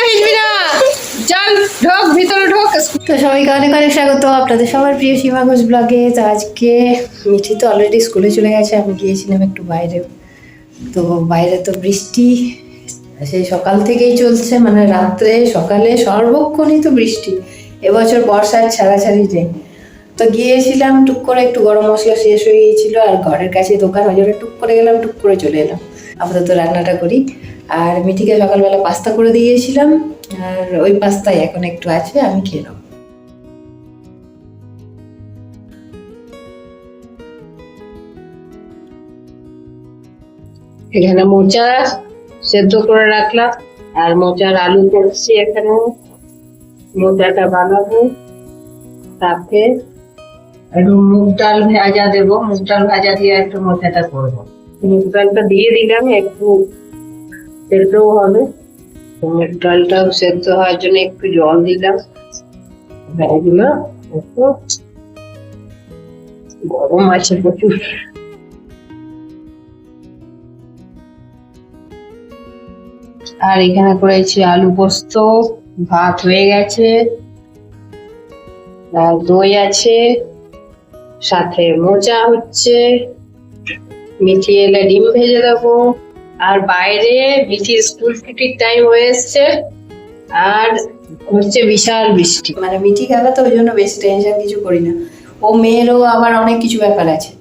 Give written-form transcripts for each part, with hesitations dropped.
ভিজবি না, চল ঢোক ভিতরে ঢোক। তো সবাইকে অনেক অনেক স্বাগত আপনাদের সবার প্রিয় সীমা ঘোষ ব্লগে। তো আজকে মিঠি তো অলরেডি স্কুলে চলে গেছে, আমি গিয়েছিলাম একটু বাইরে। তো বাইরে তো বৃষ্টি সেই সকাল থেকেই চলছে, মানে রাত্রে সকালে সর্বক্ষণই তো বৃষ্টি। এবছর বর্ষার ছাড়াছাড়ি নেই। তো গিয়েছিলাম, টুক করে একটু গরম মশলা শেষ হয়ে গিয়েছিল, আর ঘরের কাছে দোকান, ওই জন্য টুক করে গেলাম, টুক করে চলে এলাম। আপাতত রান্নাটা করি। আর মিঠিকে সকালবেলা পাস্তা করে দিয়েছিলাম, আর ওই পাস্তাই এখন একটু আছে, আমি খেয়ে নেব। এখানে মোচা সেদ্ধ করে রাখলাম, আর মোচার আলু করছি। এখানে মোচাটা বানাবো, তাতে একটু মুগ ডাল ভাজা দেবো, মুগ ডাল ভাজা দিয়ে একটু মোচাটা করবো। মুগ ডালটা দিয়ে দিলাম, একটু সেদ্ধও হবে। মুগ ডালটাও সেদ্ধ হওয়ার জন্য একটু জল দিলাম। এগুলো একটু গরম আছে প্রচুর। আর এখানে করেছি আলু পোস্ত, ভাত হয়ে গেছে, আর দই আছে, সাথে মোচা হচ্ছে। মিঠি এলে ডিম ভেজে দেবো। আর বাইরে মিঠির স্কুল ছুটির টাইম হয়ে এসছে, আর হচ্ছে বিশাল বৃষ্টি। মানে মিঠি গেলে তো ওই জন্য বেশি টেনশন কিছু করি না। ও মেয়েরও আবার অনেক কিছু ব্যাপার আছে,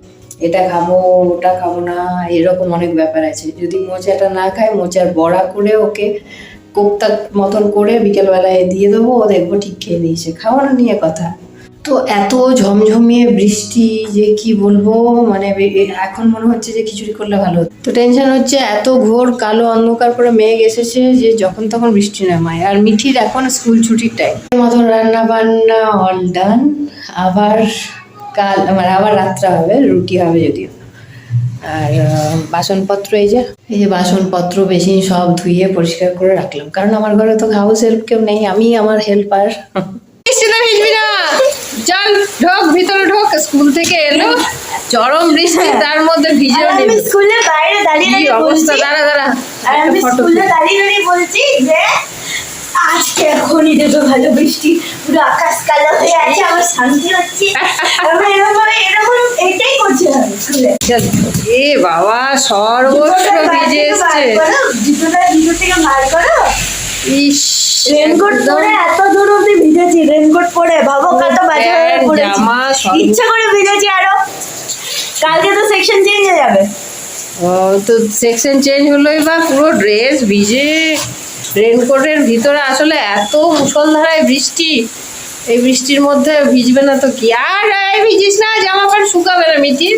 এটা খাবো ওটা খাবো না, এরকম অনেক ব্যাপার আছে। যদি মোচাটা না খায়, মোচার বড়া করে ওকে কোপ্তা মতন করে বিকেলবেলায় দিয়ে দেবো, ও দেখবো ঠিক খেয়ে নিয়েছে। খাওয়ানো নিয়ে কথা। তো এত ঝমঝমিয়ে বৃষ্টি যে কি বলবো, মানে এখন মনে হচ্ছে যে খিচুড়ি করলে ভালো হতো। তো টেনশন হচ্ছে, এত ঘোর কালো অন্ধকার করে মেঘ এসেছে যে যখন তখন বৃষ্টি নামায়। আর মিঠির এখন স্কুল ছুটির টাইম মতন রান্না বান্না অল ডান। আবার কাল মানে আবার রাত্রে হবে, রুটি হবে যদিও। আর বাসনপত্র এই যে বাসনপত্র বেশি সব ধুয়ে পরিষ্কার করে রাখলাম, কারণ আমার ঘরে তো হাউস হেল্প কেউ নেই, আমি আমার হেল্পার। ভিজবি না, চল ঢোক ভিতরে ঢোক। স্কুল থেকে এলো, চরম বৃষ্টি, তার মধ্যে ভিজে আমি স্কুলের বাইরে দাঁড়িয়ে দাঁড়িয়ে অবস্থা। দাঁড়া দাঁড়া, আমি স্কুলে দাঁড়িয়ে দাঁড়িয়ে বলছি যে আজকে এখনই দেবো ভালো বৃষ্টি, পুরো আকাশ কালো হয়ে আছে, আমার শান্তি হচ্ছে। এরকম এটাই করছিলাম স্কুলে। এ বাবা, সর্বস্ব ভিজে এসছে। জুতোটা ভিতর থেকে বার করো। ইস, রেনকোট পরে এত দূর অব্দি ভিজেছি, রেনকোট পরে ভাবো কত বাজে হয়ে পড়েছি, ইচ্ছা করে ভিজেছি। আরো কালকে তো সেকশন চেঞ্জ হয়ে যাবে। ও তো সেকশন চেঞ্জ হলোই বা, পুরো ড্রেস ভিজে। রেনকোটের ভিতরে আসলে এত মুষলধারায় বৃষ্টি, এই বৃষ্টির মধ্যে ভিজবে না তো কি। আর ভিজিস না, জামা প্যান্ট শুকাবে না মিঠির,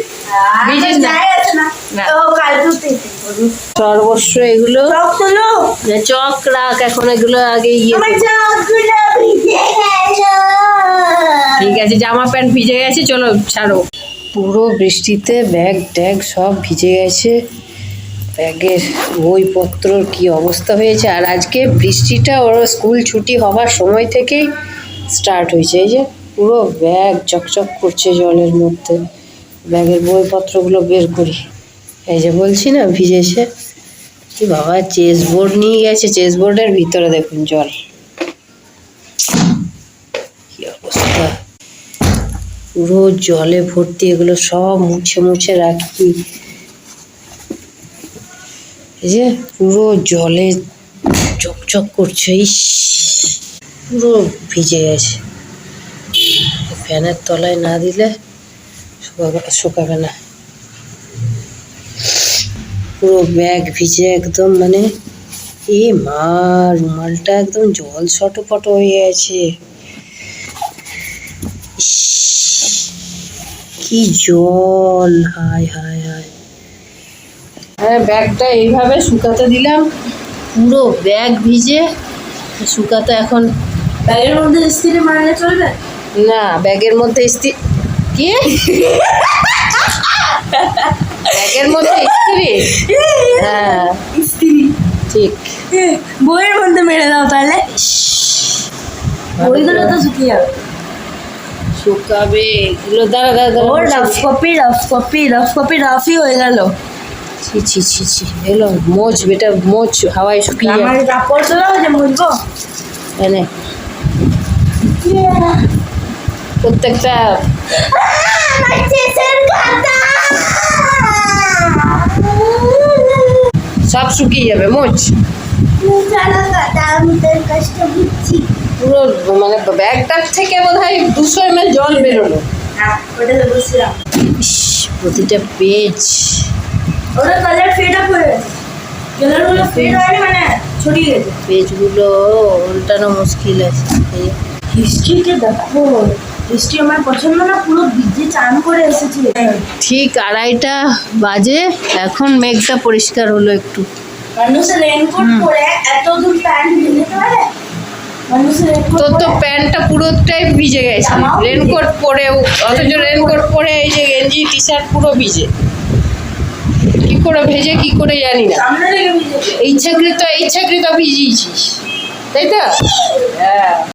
ভিজিস না। সর্বস্ব এগুলো চক রাখ, এখন এগুলো আগে ঠিক আছে। জামা প্যান্ট ভিজে গেছে, চলো ছাড়ো। পুরো বৃষ্টিতে ব্যাগ ট্যাগ সব ভিজে গেছে, ব্যাগের বইপত্রর কি অবস্থা হয়েছে। আর আজকে বৃষ্টিটা ওর স্কুল ছুটি হবার সময় থেকেই স্টার্ট হয়েছে। এই যে পুরো ব্যাগ চকচক করছে জলের মধ্যে। ব্যাগের বইপত্রগুলো বের করি, এই যে বলছি না ভিজেছে। কি বাবা, চেস বোর্ড নিয়ে গেছে, চেস বোর্ডের ভিতরে দেখুন জল, কি অবস্থা, পুরো জলে ভর্তি। এগুলো সব মুছে মুছে রাখি, এই যে পুরো জলে চকচক করছে। ইস, পুরো ভিজে গেছে। ফ্যানের তলায় না দিলে শুকাবে না। পুরো ব্যাগ ভিজে একদম, মানে এ মা, রুমালটা একদম জল ছটপট হয়ে গেছে। কি জল, হায় হায় হায়। হ্যাঁ, ব্যাগটা এইভাবে শুকাতে দিলাম, পুরো ব্যাগ ভিজে শুকাতে। এখন ব্যাগের মধ্যে ইস্ত্রি মারলে চলবে না, ব্যাগের মধ্যে ইস্ত্রি কি, ব্যাগের মধ্যে ইস্ত্রি? হ্যাঁ ইস্ত্রি ঠিক। বইয়ের মধ্যে মেরে দাও তাহলে, বইগুলো তো শুকিয়ে যাবে। শুকাবে এগুলো, দাঁড়া দাঁড়া। ও রাফ কপি রাফই হয়ে গেল। ছি ছি ছি ছি এলো মোচ বেটা মোচ হাওয়ায় শুকিয়ে আমার যাবে কাপড় তোলা যে মুছবো এনে প্রত্যেকটা আমার চেসের খাতা সব শুকিয়ে যাবে মোচ মুছানো খাতা আমি তোর কষ্ট বুঝছি পুরো মানে ব্যাগটার থেকে বোধহয় 200 ml জল বেরোলো হ্যাঁ ওটা তো বুঝছিলাম ইস, প্রতিটা পেজ ওটা কালার ফেড আপ হয়ে গেছে কালারগুলো ফেড হয়নি মানে ছড়িয়ে গেছে পেজগুলো উল্টানো মুশকিল আছে হিস্ট্রিকে দেখো হিস্ট্রি আমার পছন্দ না পুরো ভিজে চান করে এসেছি ঠিক 2:30 বাজে এখন মেঘটা পরিষ্কার হলো একটু মানুষের রেনকোট পরে এত দূর প্যান্ট ভিজে পারে মানুষের রেনকোট তোর তো প্যান্টটা পুরোটাই ভিজে গেছে জামাও ভিজে। রেনকোট পরেও অথচ রেনকোট পরে এই যে গেঞ্জি টি শার্ট পুরো ভিজে কি করে ভেজে কি করে জানি না সামনে লেগে ভিজে ইচ্ছাকৃত ভিজিয়েছিস তাই তো হ্যাঁ